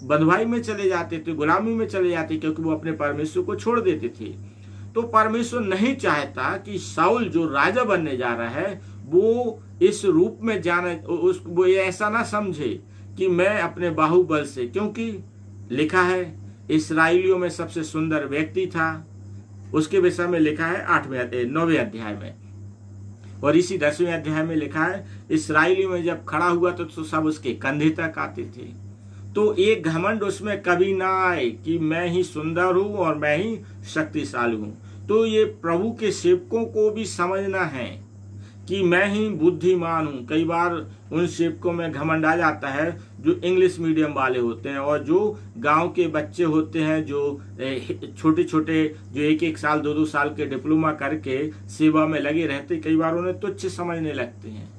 बंधुआई में चले जाते थे, गुलामी में चले जाते, क्योंकि वो अपने परमेश्वर को छोड़ देते थे। तो परमेश्वर नहीं चाहता कि शाऊल जो राजा बनने जा रहा है, वो इस रूप में जाने, वो ये ऐसा ना समझे कि मैं अपने बाहुबल से, क्योंकि लिखा है इस्राएलियों में सबसे सुंदर व्यक्ति था, उसके विषय में लिखा है 9वें अध्याय में। और इसी 10वें अध्याय में लिखा है इस्राएलियों में जब खड़ा हुआ तो सब उसके कंधे तक आते थे। तो एक घमंड उसमें कभी ना आए कि मैं ही सुंदर हूं और मैं ही शक्तिशाली हूं। तो ये प्रभु के सेवकों को भी समझना है कि मैं ही बुद्धिमान हूं। कई बार उन सेवकों में घमंड आ जाता है जो इंग्लिश मीडियम वाले होते हैं, और जो गांव के बच्चे होते हैं, जो छोटे छोटे जो 1-1 साल 2-2 साल के डिप्लोमा करके सेवा में लगे रहते, कई बार उन्हें तुच्छ समझने लगते हैं।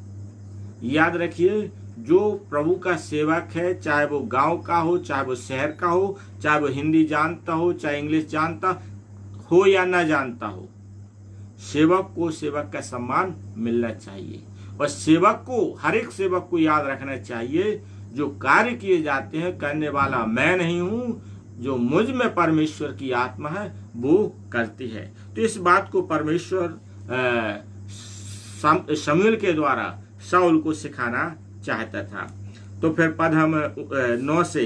याद रखिए, जो प्रभु का सेवक है, चाहे वो गांव का हो, चाहे वो शहर का हो, चाहे वो हिंदी जानता हो, चाहे इंग्लिश जानता हो या ना जानता हो, सेवक को सेवक का सम्मान मिलना चाहिए। और सेवक को, हर एक सेवक को याद रखना चाहिए, जो कार्य किए जाते हैं करने वाला मैं नहीं हूं, जो मुझ में परमेश्वर की आत्मा है वो करती है। तो इस बात को परमेश्वर शमूएल के द्वारा शाऊल को सिखाना चाहता था। तो फिर पद हम 9 से,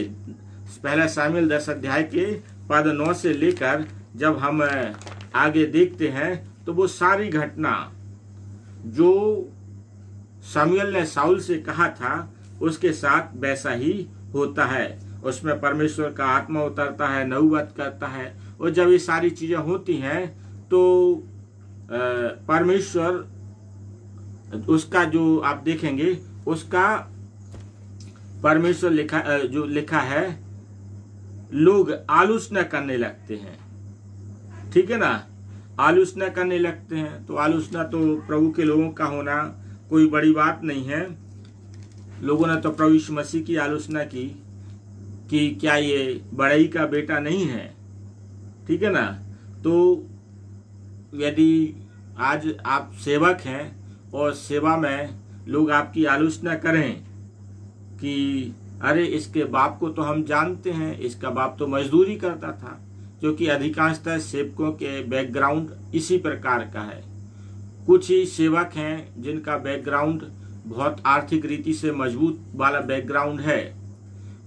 पहला शामूएल 10 अध्याय के पद 9 से लेकर जब हम आगे देखते हैं तो वो सारी घटना जो शमूएल ने शाऊल से कहा था उसके साथ वैसा ही होता है। उसमें परमेश्वर का आत्मा उतरता है, नबूवत करता है, और जब ये सारी चीजें होती हैं तो परमेश्वर उसका जो आप देखेंगे उसका परमेश्वर लिखा है लोग आलोचना करने लगते हैं। ठीक है ना, आलोचना करने लगते हैं। तो आलोचना तो प्रभु के लोगों का होना कोई बड़ी बात नहीं है। लोगों ने तो प्रभु यीशु मसीह की आलोचना की कि क्या ये बड़ई का बेटा नहीं है। ठीक है ना, तो यदि आज आप सेवक हैं और सेवा में लोग आपकी आलोचना करें कि अरे इसके बाप को तो हम जानते हैं, इसका बाप तो मजदूरी करता था, क्योंकि अधिकांशतः सेवकों के बैकग्राउंड इसी प्रकार का है। कुछ ही सेवक हैं जिनका बैकग्राउंड बहुत आर्थिक रीति से मजबूत वाला बैकग्राउंड है,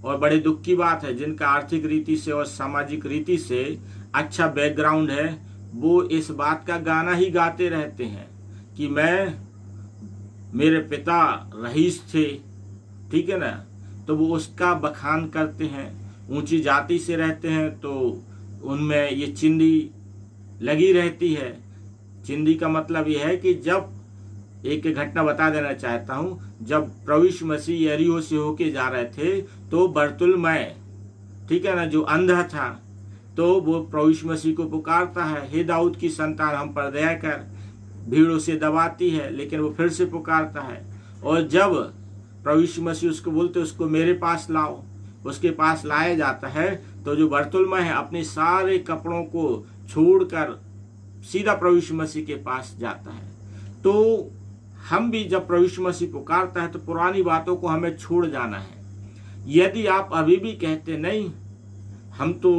और बड़े दुख की बात है जिनका आर्थिक रीति से और सामाजिक रीति से अच्छा बैकग्राउंड है, वो इस बात का गाना ही गाते रहते हैं कि मेरे पिता रईस थे। ठीक है ना, तो वो उसका बखान करते हैं। ऊंची जाति से रहते हैं तो उनमें ये चिंदी लगी रहती है। चिंदी का मतलब यह है कि जब एक घटना बता देना चाहता हूं, जब प्रभु यीशु मसीह यरीहो से होके जा रहे थे तो बरतुलमै, ठीक है ना, जो अंधा था, तो वो प्रभु यीशु मसीह को पुकारता है, हे दाऊद की संतान हम पर दया कर। भीड़ उसे दबाती है लेकिन वो फिर से पुकारता है, और जब प्रभु यीशु मसीह उसको बोलते उसको मेरे पास लाओ, उसके पास लाया जाता है, तो जो बरतुलमै है अपने सारे कपड़ों को छोड़कर सीधा प्रभु यीशु मसीह के पास जाता है। तो हम भी जब प्रभु यीशु मसीह पुकारता है तो पुरानी बातों को हमें छोड़ जाना है। यदि आप अभी भी कहते नहीं हम तो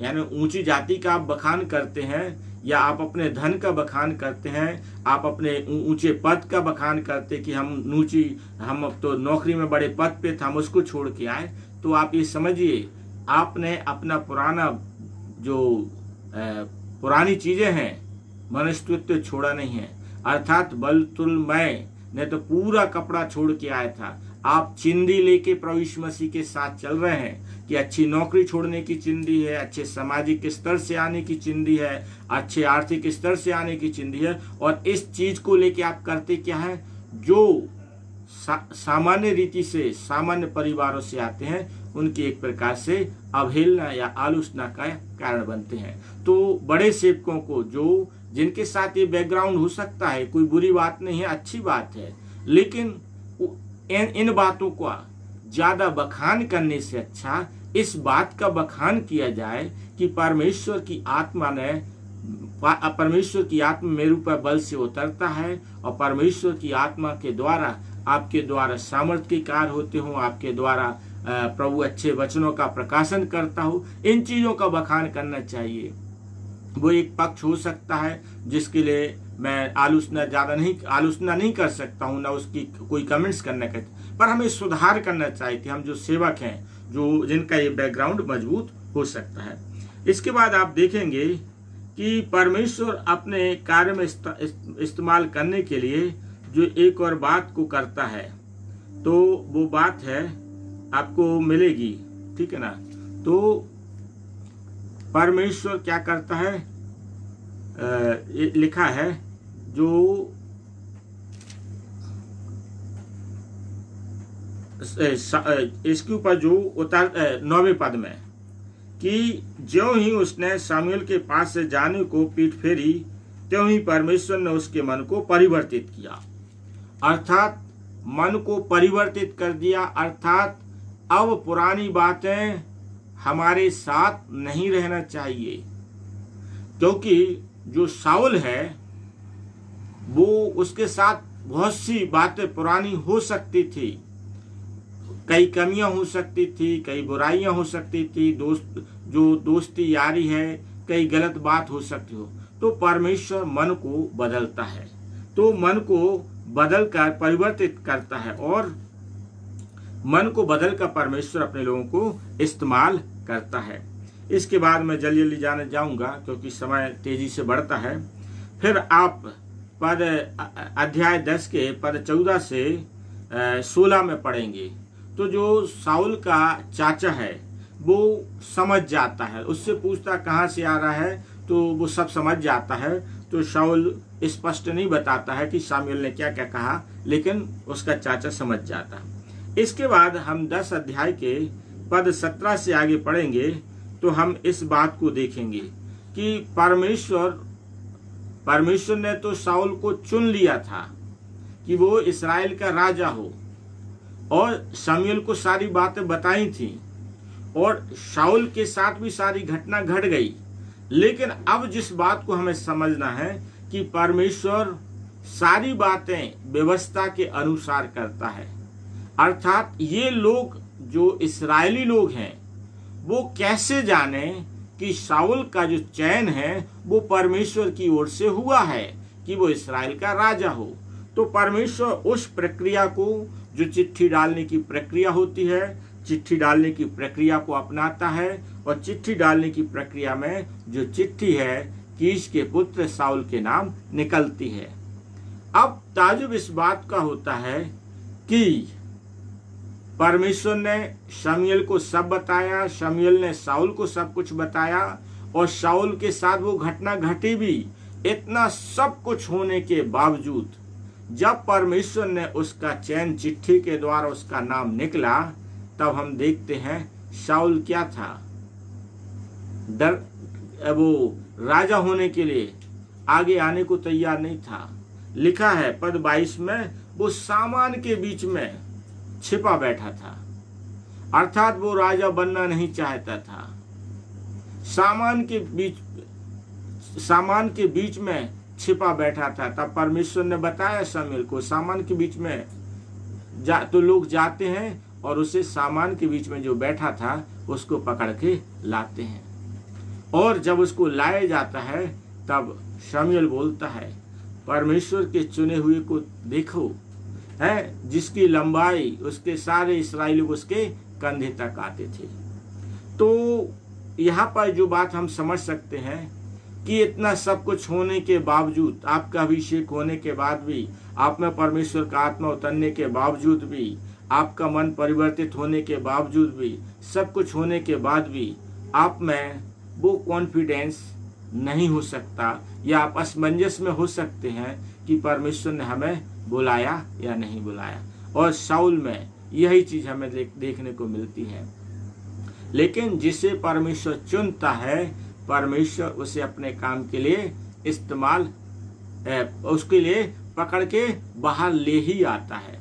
यानी ऊंची जाति का आप बखान करते हैं, या आप अपने धन का बखान करते हैं, आप अपने ऊंचे पद का बखान करते कि हम अब तो नौकरी में बड़े पद पे थे, हम उसको छोड़ के आए, तो आप ये समझिए आपने अपना पुराना जो पुरानी चीजें हैं मनुष्यत्व छोड़ा नहीं है। अर्थात बरतुलमै ने तो पूरा कपड़ा छोड़ के आया था। आप चिंदी लेके प्रभु यीशु मसीह के साथ चल रहे हैं कि अच्छी नौकरी छोड़ने की चिंदी है, अच्छे सामाजिक स्तर से आने की चिंदी है, अच्छे आर्थिक स्तर से आने की चिंदी है, और इस चीज को लेके आप करते क्या है, जो सामान्य रीति से सामान्य परिवारों से आते हैं उनकी एक प्रकार से अवहेलना या आलोचना का कारण बनते हैं। तो बड़े सेवकों को जो जिनके साथ ये बैकग्राउंड हो सकता है, कोई बुरी बात नहीं है, अच्छी बात है, लेकिन इन बातों का ज्यादा बखान करने से अच्छा इस बात का बखान किया जाए कि परमेश्वर की आत्मा मेरे ऊपर बल से उतरता है, और परमेश्वर की आत्मा के द्वारा आपके द्वारा सामर्थ्य के कार्य होते हो, आपके द्वारा प्रभु अच्छे वचनों का प्रकाशन करता हो। इन चीजों का बखान करना चाहिए। वो एक पक्ष हो सकता है जिसके लिए मैं आलोचना नहीं कर सकता हूँ, ना उसकी कोई कमेंट्स करने का, पर हमें सुधार करना चाहिए कि हम जो सेवक हैं, जो जिनका ये बैकग्राउंड मजबूत हो सकता है। इसके बाद आप देखेंगे कि परमेश्वर अपने कार्य में इस्तेमाल करने के लिए जो एक और बात को करता है, तो वो बात है आपको मिलेगी। ठीक है ना, तो परमेश्वर क्या करता है, लिखा है जो इसके ऊपर जो उतर 9वें पद में कि ज्यों ही उसने शमूएल के पास से जाने को पीठ फेरी, त्यों ही परमेश्वर ने उसके मन को परिवर्तित किया। अर्थात मन को परिवर्तित कर दिया, अर्थात अब पुरानी बातें हमारे साथ नहीं रहना चाहिए, क्योंकि जो शाऊल है वो उसके साथ बहुत सी बातें पुरानी हो सकती थी, कई कमियां हो सकती थी, कई बुराइयां हो सकती थी, दोस्ती यारी है, कई गलत बात हो सकती हो। तो परमेश्वर मन को बदलता है, तो मन को बदलकर परिवर्तित करता है और मन को बदलकर परमेश्वर अपने लोगों को इस्तेमाल करता है। इसके बाद मैं जल्दी जल्दी जाने जाऊंगा क्योंकि समय तेजी से बढ़ता है। फिर आप पद अध्याय 10 के पद 14 से 16 में पढ़ेंगे। तो जो शाऊल का चाचा है वो समझ जाता है, उससे पूछता कहाँ से आ रहा है, तो वो सब समझ जाता है। तो शाऊल स्पष्ट नहीं बताता है कि शामूएल ने क्या क्या कहा, लेकिन उसका चाचा समझ जाता है। इसके बाद हम 10 अध्याय के पद 17 से आगे पढ़ेंगे तो हम इस बात को देखेंगे कि परमेश्वर ने तो शाऊल को चुन लिया था कि वो इस्राएल का राजा हो, और शमूएल को सारी बातें बताई थी और शाऊल के साथ भी सारी घटना घट गई। लेकिन अब जिस बात को हमें समझना है कि परमेश्वर सारी बातें व्यवस्था के अनुसार करता है, अर्थात ये लोग जो इस्राएली लोग हैं वो कैसे जाने कि शाऊल का जो चयन है वो परमेश्वर की ओर से हुआ है कि वो इस्राएल का राजा हो। तो परमेश्वर उस प्रक्रिया को, जो चिट्ठी डालने की प्रक्रिया होती है, चिट्ठी डालने की प्रक्रिया को अपनाता है और चिट्ठी डालने की प्रक्रिया में जो चिट्ठी है कीश के पुत्र शाऊल के नाम निकलती है। अब ताजुब इस बात का होता है कि परमेश्वर ने शमूएल को सब बताया, शमूएल ने शाऊल को सब कुछ बताया, और शाऊल के साथ वो घटना घटी भी। इतना सब कुछ होने के बावजूद जब परमेश्वर ने उसका चयन चिट्ठी के द्वारा उसका नाम निकला, तब हम देखते हैं शाऊल क्या था, वो राजा होने के लिए आगे आने को तैयार नहीं था। लिखा है पद 22 में, वो सामान के बीच में छिपा बैठा था, अर्थात वो राजा बनना नहीं चाहता था। सामान के बीच में छिपा बैठा था। तब परमेश्वर ने बताया शमूएल को, सामान के बीच में तो लोग जाते हैं और उसे सामान के बीच में जो बैठा था उसको पकड़ के लाते हैं, और जब उसको लाया जाता है तब शमूएल बोलता है, परमेश्वर के चुने हुए को देखो, है जिसकी लंबाई उसके सारे इस्राएली उसके कंधे तक आते थे। तो यहाँ पर जो बात हम समझ सकते हैं कि इतना सब कुछ होने के बावजूद, आपका अभिषेक होने के बाद भी, आप में परमेश्वर का आत्मा उतरने के बावजूद भी, आपका मन परिवर्तित होने के बावजूद भी, सब कुछ होने के बाद भी आप में वो कॉन्फिडेंस नहीं हो सकता, या आप असमंजस में हो सकते हैं कि परमेश्वर ने हमें बुलाया या नहीं बुलाया। और शाऊल में यही चीज हमें देखने को मिलती है। लेकिन जिसे परमेश्वर चुनता है, परमेश्वर उसे अपने काम के लिए इस्तेमाल, उसके लिए पकड़ के बाहर ले ही आता है।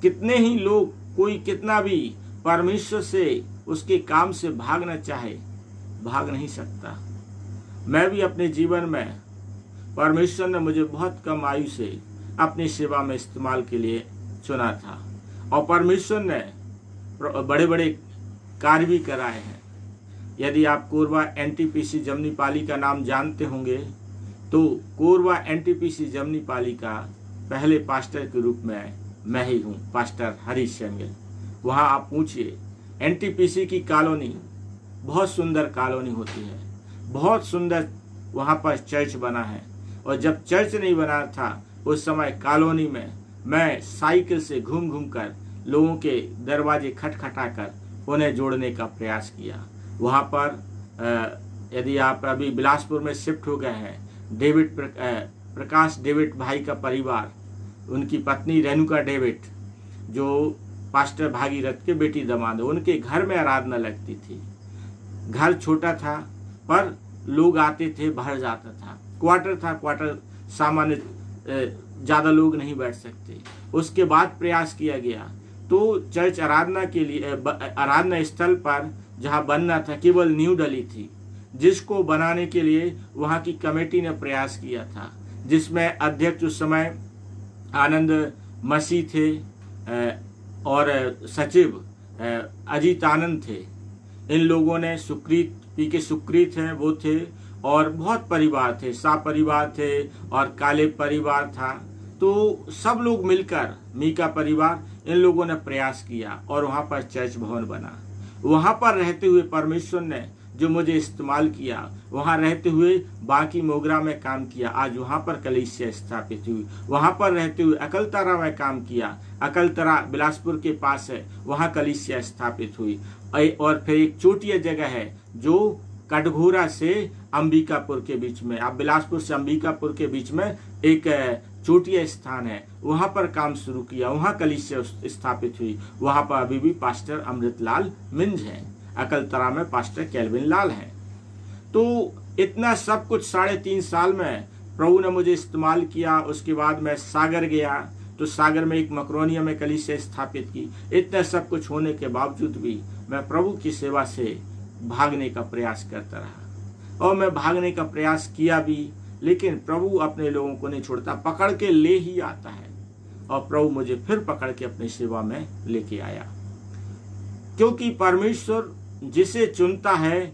कितने ही लोग, कोई कितना भी परमेश्वर से, उसके काम से भागना चाहे, भाग नहीं सकता। मैं भी अपने जीवन में, परमेश्वर ने मुझे बहुत कम आयु से अपनी सेवा में इस्तेमाल के लिए चुना था, और परमेश्वर ने बड़े बड़े कार्य भी कराए हैं। यदि आप कोरबा एनटीपीसी जमनीपाली का नाम जानते होंगे, तो कोरबा एनटीपीसी जमनीपाली का पहले पास्टर के रूप में मैं ही हूँ, पास्टर हरीश शमूएल। वहाँ आप पूछिए, एनटीपीसी की कॉलोनी बहुत सुंदर कॉलोनी होती है, बहुत सुंदर वहाँ पर चर्च बना है। और जब चर्च नहीं बना था उस समय कॉलोनी में मैं साइकिल से घूम घूम कर लोगों के दरवाजे खटखटा कर उन्हें जोड़ने का प्रयास किया। वहाँ पर यदि आप अभी बिलासपुर में शिफ्ट हो गए हैं, प्रकाश डेविड भाई का परिवार, उनकी पत्नी रेणुका डेविड जो पास्टर भागीरथ के बेटी दामाद, उनके घर में आराधना लगती थी। घर छोटा था पर लोग आते थे, भर जाता था। क्वार्टर था, क्वार्टर सामान्य ज़्यादा लोग नहीं बैठ सकते। उसके बाद प्रयास किया गया तो चर्च आराधना के लिए, आराधना स्थल पर जहाँ बनना था, केवल नींव डली थी, जिसको बनाने के लिए वहाँ की कमेटी ने प्रयास किया था, जिसमें अध्यक्ष उस समय आनंद मसीह थे और सचिव अजीत आनंद थे। इन लोगों ने सुकृत पी के सुकृत हैं वो थे, और बहुत परिवार थे, सा परिवार थे और कालेब परिवार था। तो सब लोग मिलकर, मीका परिवार, इन लोगों ने प्रयास किया और वहां पर चर्च भवन बना। वहां पर रहते हुए परमेश्वर ने जो मुझे इस्तेमाल किया, वहां रहते हुए बाकी मोगरा में काम किया, आज वहां पर कलीसिया स्थापित हुई। वहां पर रहते हुए अकलतरा में काम किया, अकलतरा बिलासपुर के पास है, वहां कलीसिया स्थापित हुई। और फिर एक चोटिया जगह है जो कटघोरा से अंबिकापुर के बीच में, आप बिलासपुर से अंबिकापुर के बीच में एक चोटिया स्थान है, वहां पर काम शुरू किया, वहां कलीसिया स्थापित हुई। वहां पर अभी भी पास्टर अमृतलाल मिंज है, अकलतरा में पास्टर कैल्विन लाल है। तो इतना सब कुछ 3.5 साल में प्रभु ने मुझे इस्तेमाल किया। उसके बाद मैं सागर गया, तो सागर में एक मकरोनिया में कलीसिया स्थापित की। इतना सब कुछ होने के बावजूद भी मैं प्रभु की सेवा से भागने का प्रयास करता रहा, और मैं भागने का प्रयास किया भी, लेकिन प्रभु अपने लोगों को नहीं छोड़ता, पकड़ के ले ही आता है। और प्रभु मुझे फिर पकड़ के अपनी सेवा में लेके आया, क्योंकि परमेश्वर जिसे चुनता है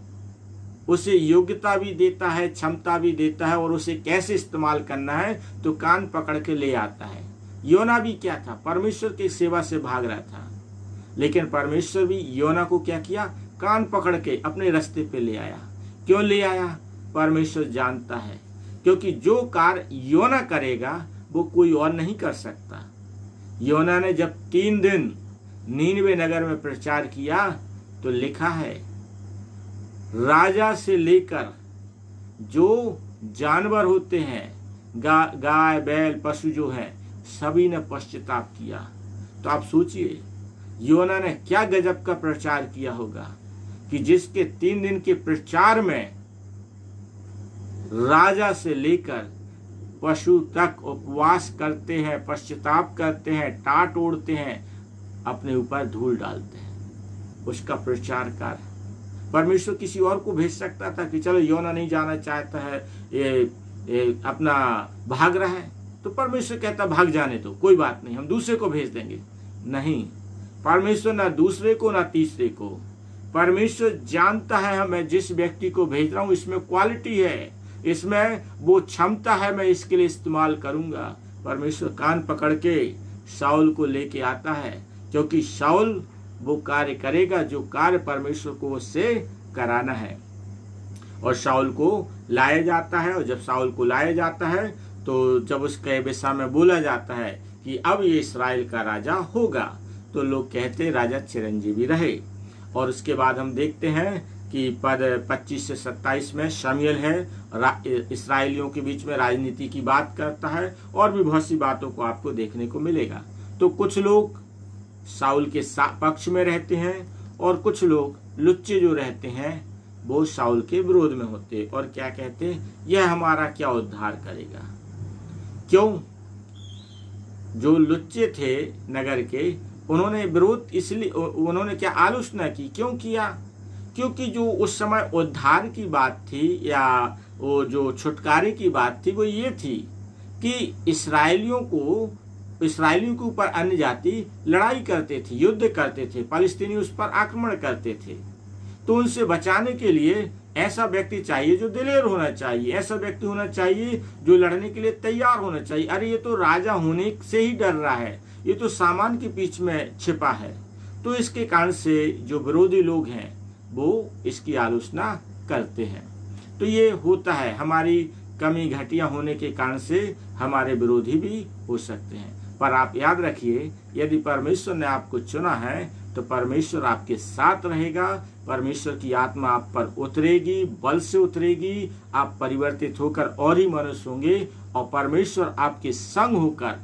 उसे योग्यता भी देता है, क्षमता भी देता है, और उसे कैसे इस्तेमाल करना है तो कान पकड़ के ले आता है। योना भी क्या था, परमेश्वर की सेवा से भाग रहा था, लेकिन परमेश्वर भी योना को क्या किया, कान पकड़ के अपने रास्ते पे ले आया। क्यों ले आया? परमेश्वर जानता है, क्योंकि जो कार्य योना करेगा वो कोई और नहीं कर सकता। योना ने जब 3 दिन नीनवे नगर में प्रचार किया तो लिखा है, राजा से लेकर जो जानवर होते हैं, गाय बैल पशु जो हैं, सभी ने पश्चाताप किया। तो आप सोचिए योना ने क्या गजब का प्रचार किया होगा कि जिसके 3 दिन के प्रचार में राजा से लेकर पशु तक उपवास करते हैं, पश्चाताप करते हैं, टाट ओढ़ते हैं, अपने ऊपर धूल डालते हैं। उसका प्रचार कर परमेश्वर किसी और को भेज सकता था कि चलो योना नहीं जाना चाहता है, ये अपना भाग रहा है, तो परमेश्वर कहता भाग जाने दो, कोई बात नहीं, हम दूसरे को भेज देंगे। नहीं, परमेश्वर ना दूसरे को ना तीसरे को, परमेश्वर जानता है मैं जिस व्यक्ति को भेज रहा हूं इसमें क्वालिटी है, इसमें वो क्षमता है, मैं इसके लिए इस्तेमाल करूंगा। परमेश्वर कान पकड़ के शाऊल को लेके आता है, क्योंकि शाऊल वो कार्य करेगा जो कार्य परमेश्वर को उससे कराना है। और शाऊल को लाया जाता है, और जब शाऊल को लाया जाता है तो जब उसके विषय में बोला जाता है कि अब ये इस्राएल का राजा होगा, तो लोग कहते राजा चिरंजीवी रहे। और उसके बाद हम देखते हैं कि पद 25 से 27 में शमूएल है, इस्राएलियों के बीच में राजनीति की बात करता है, और भी बहुत सी बातों को आपको देखने को मिलेगा। तो कुछ लोग शाऊल के पक्ष में रहते हैं, और कुछ लोग लुच्चे जो रहते हैं वो शाऊल के विरोध में होते, और क्या कहते, यह हमारा क्या उद्धार करेगा। क्यों? जो लुच्चे थे नगर के, उन्होंने विरोध इसलिए, उन्होंने क्या आलोचना की, क्यों किया? क्योंकि जो उस समय उद्धार की बात थी, या वो जो छुटकारे की बात थी, वो ये थी कि इस्राएलियों के ऊपर अन्य जाति लड़ाई करते थे, युद्ध करते थे, फलस्तीनी उस पर आक्रमण करते थे। तो उनसे बचाने के लिए ऐसा व्यक्ति चाहिए जो दिलेर होना चाहिए, ऐसा व्यक्ति होना चाहिए जो लड़ने के लिए तैयार होना चाहिए। अरे ये तो राजा होने से ही डर रहा है, ये तो सामान के पीछे में छिपा है। तो इसके कारण से जो विरोधी लोग हैं वो इसकी आलोचना करते हैं। तो ये होता है, हमारी कमी घटिया होने के कारण से हमारे विरोधी भी हो सकते हैं। पर आप याद रखिए, यदि परमेश्वर ने आपको चुना है तो परमेश्वर आपके साथ रहेगा, परमेश्वर की आत्मा आप पर उतरेगी, बल से उतरेगी, आप परिवर्तित होकर और ही मनुष्य होंगे, और परमेश्वर आपके संग होकर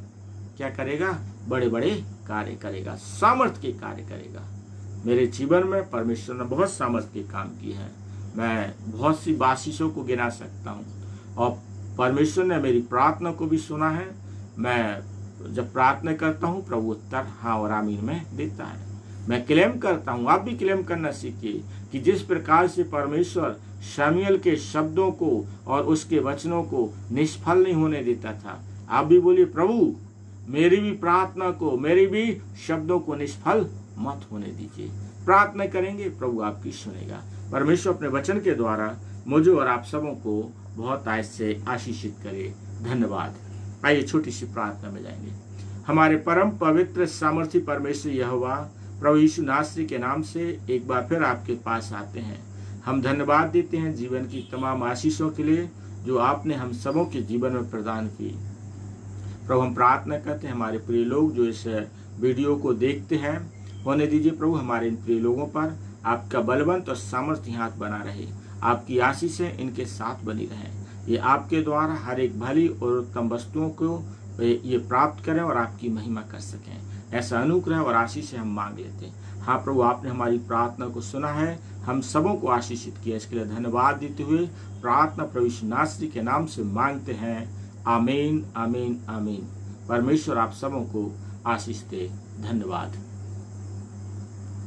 क्या करेगा, बड़े बड़े कार्य करेगा, सामर्थ्य के कार्य करेगा। मेरे जीवन में परमेश्वर ने बहुत सामर्थ्य के काम किए हैं, मैं बहुत सी आशीषों को गिना सकता हूँ, और परमेश्वर ने मेरी प्रार्थना को भी सुना है। मैं जब प्रार्थना करता हूँ प्रभु उत्तर हाँ और आमीन में देता है। मैं क्लेम करता हूँ, आप भी क्लेम करना सीखिए कि जिस प्रकार से परमेश्वर शमूएल के शब्दों को और उसके वचनों को निष्फल नहीं होने देता था, आप भी बोलिए प्रभु मेरी भी प्रार्थना को, मेरी भी शब्दों को निष्फल मत होने दीजिए। प्रार्थना करेंगे, प्रभु आपकी सुनेगा। परमेश्वर अपने वचन के द्वारा मुझे और आप सबों को बहुत आज से आशीषित करे। धन्यवाद। आइए छोटी सी प्रार्थना में जाएंगे। हमारे परम पवित्र सामर्थी परमेश्वर यहोवा, प्रभु यीशु नासरी के नाम से एक बार फिर आपके पास आते हैं। हम धन्यवाद देते हैं जीवन की तमाम आशीषों के लिए जो आपने हम सबों के जीवन में प्रदान की। प्रभु हम प्रार्थना करते हैं हमारे प्रिय लोग जो इस वीडियो को देखते हैं, होने दीजिए प्रभु हमारे इन प्रिय लोगों पर आपका बलवंत और सामर्थ्य हाथ बना रहे। आपकी आशीषें इनके साथ बनी रहें। ये आपके द्वारा हर एक भली और उत्तम वस्तुओं को ये प्राप्त करें और आपकी महिमा कर सकें। ऐसा अनुग्रह और आशीष हम मांग लेते हैं। हाँ प्रभु, आपने हमारी प्रार्थना को सुना है, हम सबों को आशीषित किया। इसके लिए धन्यवाद देते हुए प्रार्थना प्रभु यीशु नासरी के नाम से मांगते हैं। आमीन, आमीन, आमीन। परमेश्वर आप सबों को आशीष दे। धन्यवाद।